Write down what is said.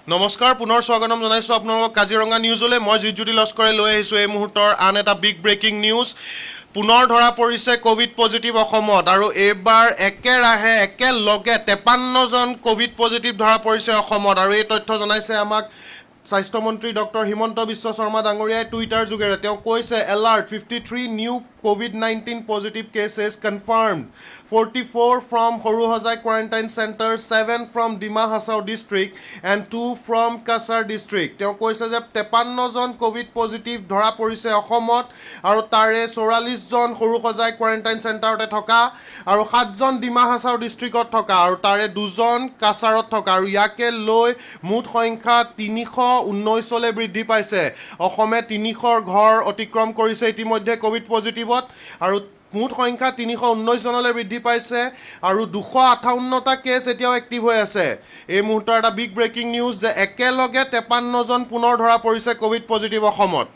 নমস্কাৰ পুনৰ স্বাগতম জনাইছো আপোনালোকক কাজিৰঙা নিউজলৈ মই জিজ্যোতি লস্কৰে লৈ আহিছো এই মুহূৰ্তৰ আন এটা বিগ ব্ৰেকিং নিউজ পুনৰ ধৰা পৰিছে কোভিড পজিটিভ অসমত আৰু এবাৰ একেৰাহে একেলগে 53 জন কোভিড পজিটিভ ধৰা পৰিছে অসমত আৰু এই তথ্য জনাইছে আমাক স্বাস্থ্যমন্ত্ৰী ডক্টৰ হিমন্ত বিশ্ব শৰ্মা ডাঙৰীয়াই টুইটাৰ যোগেৰে তেওঁ কৈছে alert 53 new COVID-19 positive cases confirmed 44 from Horuhozai quarantine center 7 from Dima Hasao district and 2 from Kasar district তেওঁ কৈছে যে 53 জন কোভিড পজিটিভ ধৰা পৰিছে অসমত আৰু তাৰে 44 জন হৰুহজাই কোৱাৰেণ্টাইন চেণ্টাৰতে থকা আৰু 7 জন ডিমা হাছাও ডিস্ট্ৰিক্টত থকা আৰু তাৰে 2 জন কাছাৰত থকা আৰু ইয়াকে লৈ মুঠ সংখ্যা 319 লৈ বৃদ্ধি পাইছে অসমে 300 ঘৰ অতিক্ৰম কৰিছে ইতিমধ্যে কোভিড পজিটিভ আৰু মুঠ সংখ্যা 319 জনলৈ বৃদ্ধি পাইছে আৰু 258টা কেছ এতিয়াও এক্টিভ হৈ আছে এই মুহূৰ্তৰ এটা বিগ ব্ৰেকিং নিউজ যে একেলগে 53 জন পুনৰ ধৰা পৰিছে কোভিড পজিটিভ অসমত